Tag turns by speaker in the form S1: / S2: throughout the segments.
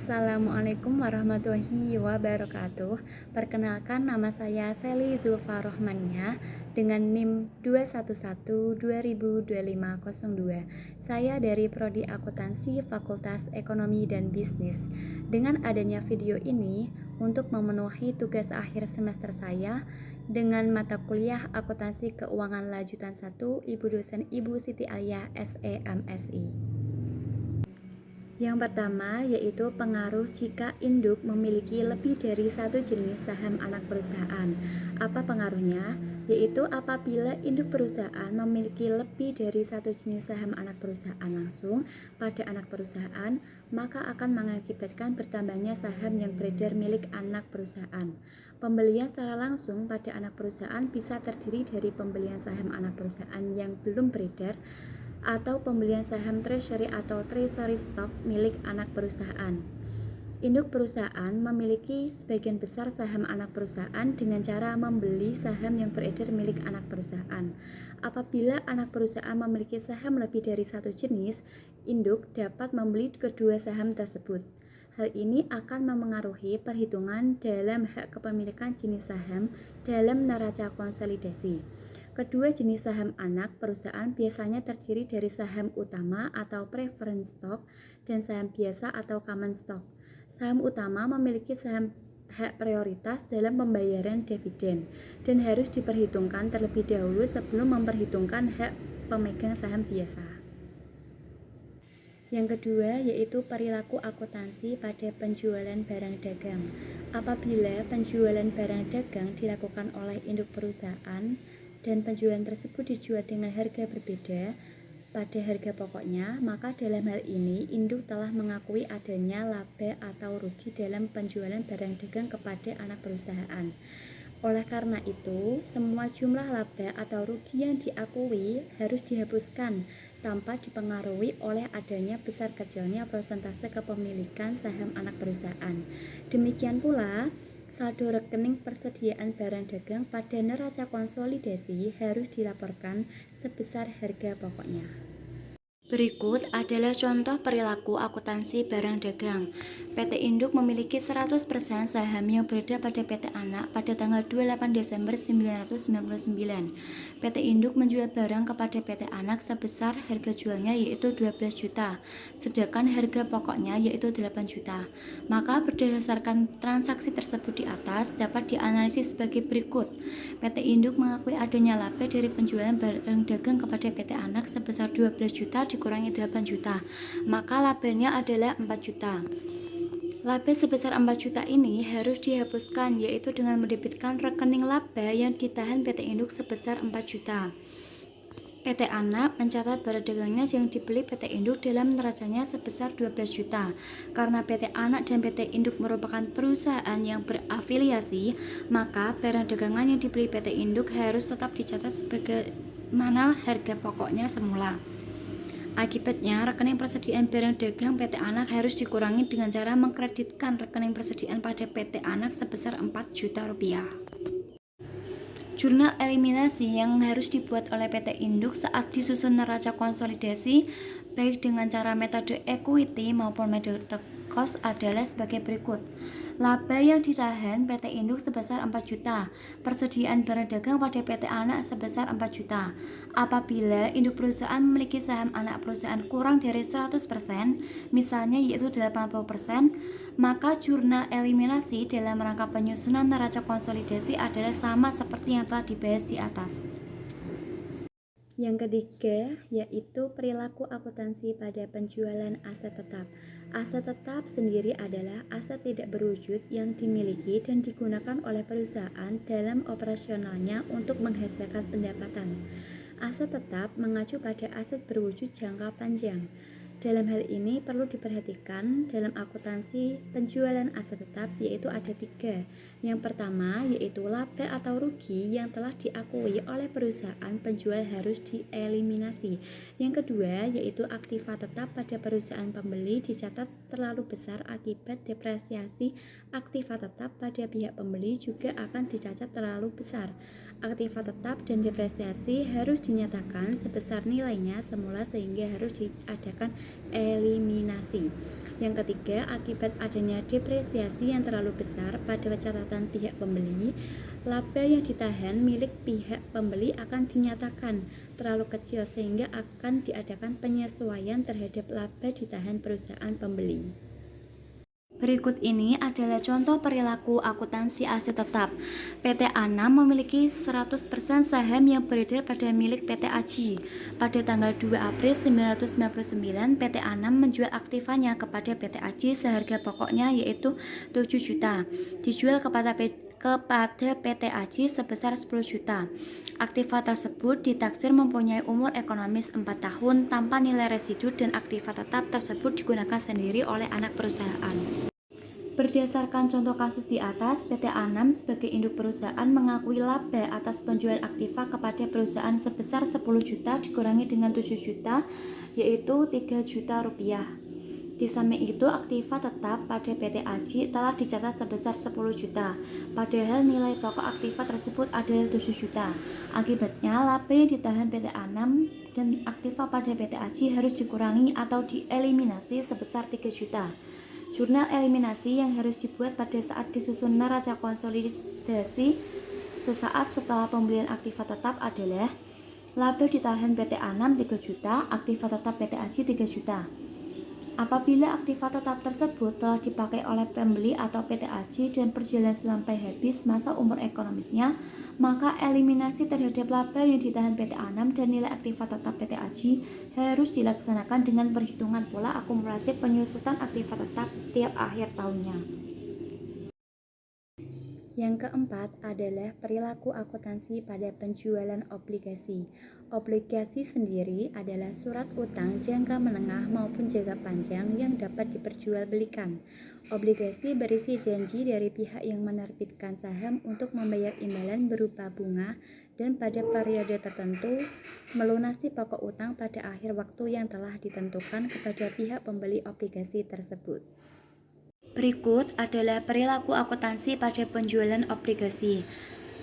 S1: Assalamualaikum warahmatullahi wabarakatuh. Perkenalkan, nama saya Sally Zulfa Rohmania dengan NIM 211-202502. Saya dari Prodi Akuntansi Fakultas Ekonomi dan Bisnis. Dengan adanya video ini untuk memenuhi tugas akhir semester saya dengan mata kuliah Akuntansi Keuangan Lanjutan 1, Ibu dosen Ibu Siti Aliyah SE MSI. Yang pertama yaitu pengaruh jika induk memiliki lebih dari satu jenis saham anak perusahaan. Apa pengaruhnya? Yaitu apabila induk perusahaan memiliki lebih dari satu jenis saham anak perusahaan langsung pada anak perusahaan, maka akan mengakibatkan bertambahnya saham yang beredar milik anak perusahaan. Pembelian secara langsung pada anak perusahaan bisa terdiri dari pembelian saham anak perusahaan yang belum beredar atau pembelian saham treasury atau treasury stock milik anak perusahaan. Induk perusahaan memiliki sebagian besar saham anak perusahaan dengan cara membeli saham yang beredar milik anak perusahaan. Apabila anak perusahaan memiliki saham lebih dari satu jenis, induk dapat membeli kedua saham tersebut. Hal ini akan memengaruhi perhitungan dalam hak kepemilikan jenis saham dalam neraca konsolidasi. Kedua jenis saham anak perusahaan biasanya terdiri dari saham utama atau preference stock dan saham biasa atau common stock. Saham utama memiliki saham hak prioritas dalam pembayaran dividen dan harus diperhitungkan terlebih dahulu sebelum memperhitungkan hak pemegang saham biasa. Yang kedua yaitu perilaku akuntansi pada penjualan barang dagang. Apabila penjualan barang dagang dilakukan oleh induk perusahaan dan penjualan tersebut dijual dengan harga berbeda pada harga pokoknya, maka dalam hal ini induk telah mengakui adanya laba atau rugi dalam penjualan barang dagang kepada anak perusahaan. Oleh karena itu, semua jumlah laba atau rugi yang diakui harus dihapuskan tanpa dipengaruhi oleh adanya besar kecilnya persentase kepemilikan saham anak perusahaan. Demikian pula, saldo rekening persediaan barang dagang pada neraca konsolidasi harus dilaporkan sebesar harga pokoknya. Berikut adalah contoh perilaku akuntansi barang dagang. PT Induk memiliki 100% saham yang berada pada PT Anak pada tanggal 28 Desember 1999. PT Induk menjual barang kepada PT Anak sebesar harga jualnya yaitu 12 juta, sedangkan harga pokoknya yaitu 8 juta. Maka berdasarkan transaksi tersebut di atas dapat dianalisis sebagai berikut. PT Induk mengakui adanya laba dari penjualan barang dagang kepada PT Anak sebesar 12 juta dikurangi 8 juta, maka labanya adalah 4 juta. Laba sebesar 4 juta ini harus dihapuskan, yaitu dengan mendebitkan rekening laba yang ditahan PT Induk sebesar 4 juta. PT Anak mencatat barang dagangnya yang dibeli PT Induk dalam neracanya sebesar 12 juta. Karena PT Anak dan PT Induk merupakan perusahaan yang berafiliasi, maka barang dagangan yang dibeli PT Induk harus tetap dicatat sebagaimana harga pokoknya semula. Akibatnya, rekening persediaan barang dagang PT Anak harus dikurangi dengan cara mengkreditkan rekening persediaan pada PT Anak sebesar 4 juta rupiah. Jurnal eliminasi yang harus dibuat oleh PT Induk saat disusun neraca konsolidasi baik dengan cara metode equity maupun metode cost adalah sebagai berikut. Laba yang ditahan PT Induk sebesar 4 juta, persediaan barang dagang pada PT Anak sebesar 4 juta. Apabila induk perusahaan memiliki saham anak perusahaan kurang dari 100%, misalnya yaitu 80%, maka jurnal eliminasi dalam rangka penyusunan neraca konsolidasi adalah sama seperti yang telah dibahas di atas. Yang ketiga, yaitu perilaku akuntansi pada penjualan aset tetap. Aset tetap sendiri adalah aset tidak berwujud yang dimiliki dan digunakan oleh perusahaan dalam operasionalnya untuk menghasilkan pendapatan. Aset tetap mengacu pada aset berwujud jangka panjang. Dalam hal ini perlu diperhatikan dalam akuntansi penjualan aset tetap yaitu ada 3. Yang pertama yaitu laba atau rugi yang telah diakui oleh perusahaan penjual harus dieliminasi. Yang kedua yaitu aktiva tetap pada perusahaan pembeli dicatat terlalu besar akibat depresiasi aktiva tetap pada pihak pembeli juga akan dicatat terlalu besar. Aktiva tetap dan depresiasi harus dinyatakan sebesar nilainya semula sehingga harus diadakan eliminasi. Yang ketiga, akibat adanya depresiasi yang terlalu besar pada catatan pihak pembeli, laba yang ditahan milik pihak pembeli akan dinyatakan terlalu kecil sehingga akan diadakan penyesuaian terhadap laba ditahan perusahaan pembeli. Berikut ini adalah contoh perilaku akuntansi aset tetap. PT Anam memiliki 100% saham yang beredar pada milik PT Aji. Pada tanggal 2 April 1999, PT Anam menjual aktivanya kepada PT Aji seharga pokoknya yaitu 7 juta. Dijual kepada PT Aji sebesar 10 juta. Aktiva tersebut ditaksir mempunyai umur ekonomis 4 tahun tanpa nilai residu dan aktiva tetap tersebut digunakan sendiri oleh anak perusahaan. Berdasarkan contoh kasus di atas, PT Anam sebagai induk perusahaan mengakui laba atas penjualan aktiva kepada perusahaan sebesar 10 juta dikurangi dengan 7 juta, yaitu 3 juta rupiah. Di samping itu, aktiva tetap pada PT Aji telah dicatat sebesar 10 juta, padahal nilai pokok aktiva tersebut adalah 7 juta. Akibatnya, laba yang ditahan PT Anam dan aktiva pada PT Aji harus dikurangi atau dieliminasi sebesar 3 juta. Jurnal eliminasi yang harus dibuat pada saat disusun neraca konsolidasi sesaat setelah pembelian aktiva tetap adalah laba ditahan PT Anam 3 juta, aktiva tetap PT Aji 3 juta. Apabila aktiva tetap tersebut telah dipakai oleh pembeli atau PT Aji dan berjalan sampai habis masa umur ekonomisnya, maka eliminasi terhadap laba yang ditahan PT Anam dan nilai aktiva tetap PT Aji harus dilaksanakan dengan perhitungan pola akumulasi penyusutan aktiva tetap tiap akhir tahunnya. Yang keempat adalah perilaku akuntansi pada penjualan obligasi. Obligasi sendiri adalah surat utang jangka menengah maupun jangka panjang yang dapat diperjualbelikan. Obligasi berisi janji dari pihak yang menerbitkan saham untuk membayar imbalan berupa bunga dan pada periode tertentu melunasi pokok utang pada akhir waktu yang telah ditentukan kepada pihak pembeli obligasi tersebut. Berikut adalah perilaku akuntansi pada penjualan obligasi.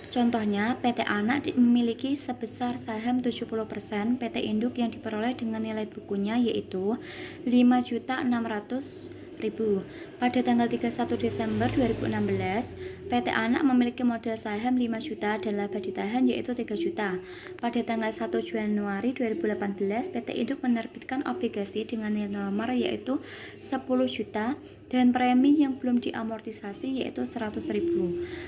S1: Contohnya, PT Anak memiliki sebesar saham 70% PT Induk yang diperoleh dengan nilai bukunya yaitu 5.600.000. Pada tanggal 31 Desember 2016, PT Anak memiliki modal saham 5 juta dan laba ditahan yaitu 3 juta. Pada tanggal 1 Januari 2018, PT Induk menerbitkan obligasi dengan nilai nomor yaitu 10 juta dan premi yang belum diamortisasi yaitu 100.000.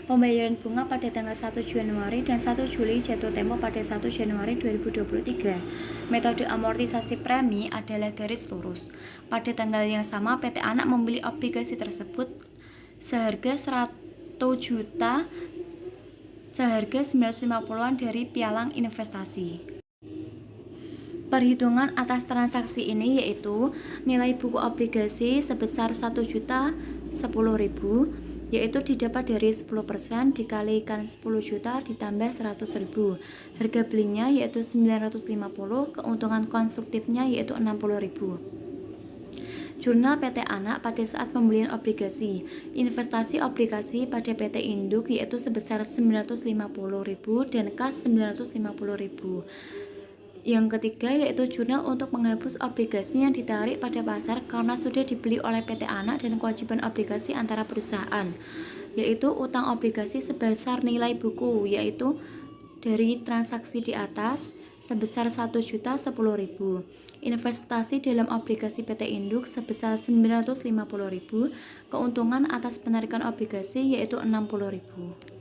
S1: Pembayaran bunga pada tanggal 1 Januari dan 1 Juli jatuh tempo pada 1 Januari 2023. Metode amortisasi premi adalah garis lurus. Pada tanggal yang sama, PT Anak membeli obligasi tersebut seharga 100 juta seharga 950-an dari pialang investasi. Perhitungan atas transaksi ini yaitu nilai buku obligasi sebesar 1.010.000 yaitu didapat dari 10% dikalikan 10 juta ditambah 100.000. Harga belinya yaitu 950, keuntungan konstruktifnya yaitu 60.000. Jurnal PT Anak pada saat pembelian obligasi. Investasi obligasi pada PT Induk yaitu sebesar 950.000 dan kas 950.000. Yang ketiga yaitu jurnal untuk menghapus obligasi yang ditarik pada pasar karena sudah dibeli oleh PT Anak dan kewajiban obligasi antara perusahaan, yaitu utang obligasi sebesar nilai buku yaitu dari transaksi di atas sebesar 1.010.000. Investasi dalam obligasi PT Induk sebesar 950.000, keuntungan atas penarikan obligasi yaitu 60.000.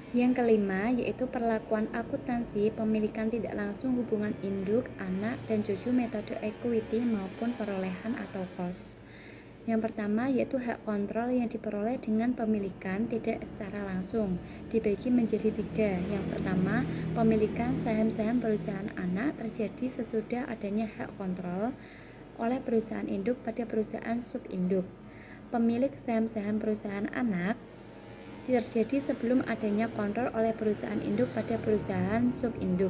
S1: Yang kelima yaitu perlakuan akuntansi pemilikan tidak langsung hubungan induk, anak, dan cucu metode equity maupun perolehan atau cost. Yang pertama yaitu hak kontrol yang diperoleh dengan pemilikan tidak secara langsung dibagi menjadi 3. Yang pertama, pemilikan saham-saham perusahaan anak terjadi sesudah adanya hak kontrol oleh perusahaan induk pada perusahaan subinduk. Pemilik saham-saham perusahaan anak terjadi sebelum adanya kontrol oleh perusahaan induk pada perusahaan subinduk.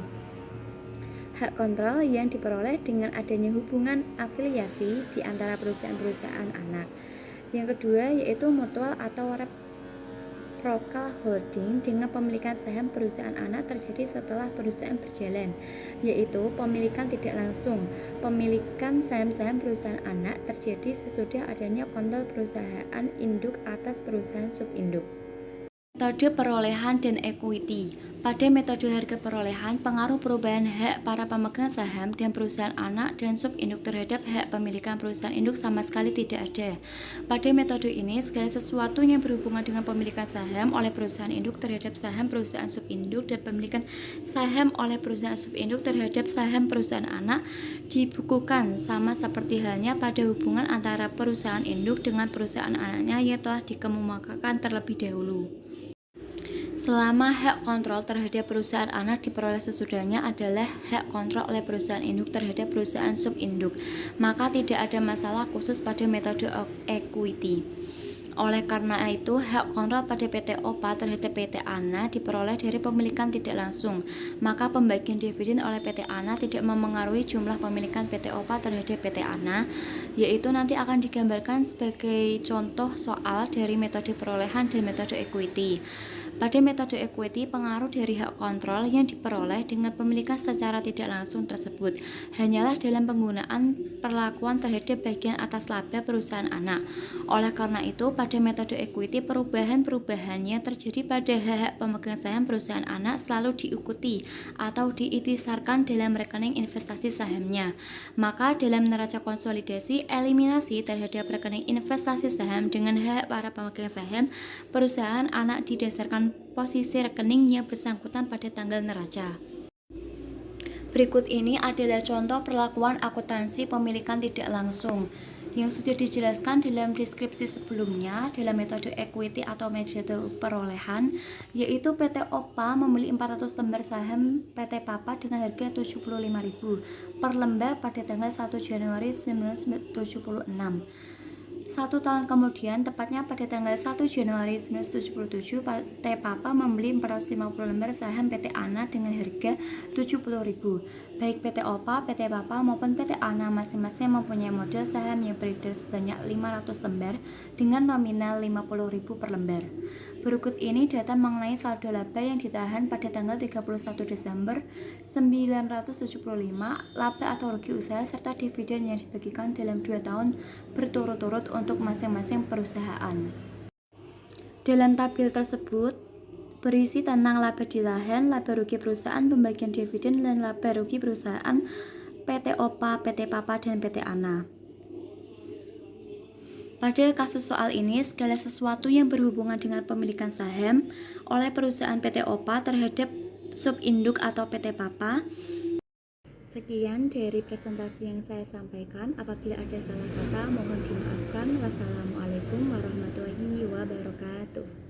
S1: hak kontrol yang diperoleh dengan adanya hubungan afiliasi di antara perusahaan-perusahaan anak. Yang kedua yaitu mutual atau reciprocal holding, dengan pemilikan saham perusahaan anak terjadi setelah perusahaan berjalan, yaitu pemilikan tidak langsung. Pemilikan saham-saham perusahaan anak terjadi sesudah adanya kontrol perusahaan induk atas perusahaan subinduk. Metode perolehan dan equity. Pada metode harga perolehan, pengaruh perubahan hak para pemegang saham dan perusahaan anak dan subinduk terhadap hak pemilikan perusahaan induk sama sekali tidak ada. Pada metode ini, segala sesuatu yang berhubungan dengan pemilikan saham oleh perusahaan induk terhadap saham perusahaan subinduk dan pemilikan saham oleh perusahaan subinduk terhadap saham perusahaan anak dibukukan sama seperti halnya pada hubungan antara perusahaan induk dengan perusahaan anaknya yang telah dikemukakan terlebih dahulu. Selama hak kontrol terhadap perusahaan anak diperoleh sesudahnya adalah hak kontrol oleh perusahaan induk terhadap perusahaan subinduk, maka tidak ada masalah khusus pada metode equity. Oleh karena itu, hak kontrol pada PT OPA terhadap PT ANA diperoleh dari pemilikan tidak langsung, maka pembagian dividen oleh PT ANA tidak memengaruhi jumlah pemilikan PT OPA terhadap PT ANA, yaitu nanti akan digambarkan sebagai contoh soal dari metode perolehan dan metode equity. Pada metode equity, pengaruh dari hak kontrol yang diperoleh dengan pemilikan secara tidak langsung tersebut hanyalah dalam penggunaan perlakuan terhadap bagian atas laba perusahaan anak. Oleh karena itu, pada metode equity, perubahan-perubahan yang terjadi pada hak pemegang saham perusahaan anak selalu diikuti atau diitisarkan dalam rekening investasi sahamnya. Maka dalam neraca konsolidasi, eliminasi terhadap rekening investasi saham dengan hak para pemegang saham perusahaan anak didasarkan posisi rekening yang bersangkutan pada tanggal neraca. Berikut ini adalah contoh perlakuan akuntansi pemilikan tidak langsung yang sudah dijelaskan dalam deskripsi sebelumnya dalam metode equity atau metode perolehan, yaitu PT OPA membeli 400 lembar saham PT PAPA dengan harga 75.000 per lembar pada tanggal 1 Januari 1976. 1 tahun kemudian, tepatnya pada tanggal 1 Januari 1977, PT PAPA membeli 450 lembar saham PT ANA dengan harga 70.000. Baik PT OPA, PT PAPA maupun PT ANA masing-masing mempunyai modal saham yang beredar sebanyak 500 lembar dengan nominal 50.000 per lembar. Berikut ini data mengenai saldo laba yang ditahan pada tanggal 31 Desember 1975, laba atau rugi usaha, serta dividen yang dibagikan dalam 2 tahun berturut-turut untuk masing-masing perusahaan. Dalam tabel tersebut berisi tentang laba ditahan, laba rugi perusahaan, pembagian dividen, dan laba rugi perusahaan PT OPA, PT PAPA, dan PT ANA. Pada kasus soal ini, segala sesuatu yang berhubungan dengan pemilikan saham oleh perusahaan PT OPA terhadap subinduk atau PT PAPA. Sekian dari presentasi yang saya sampaikan. Apabila ada salah kata, mohon dimaafkan. Wassalamualaikum warahmatullahi wabarakatuh.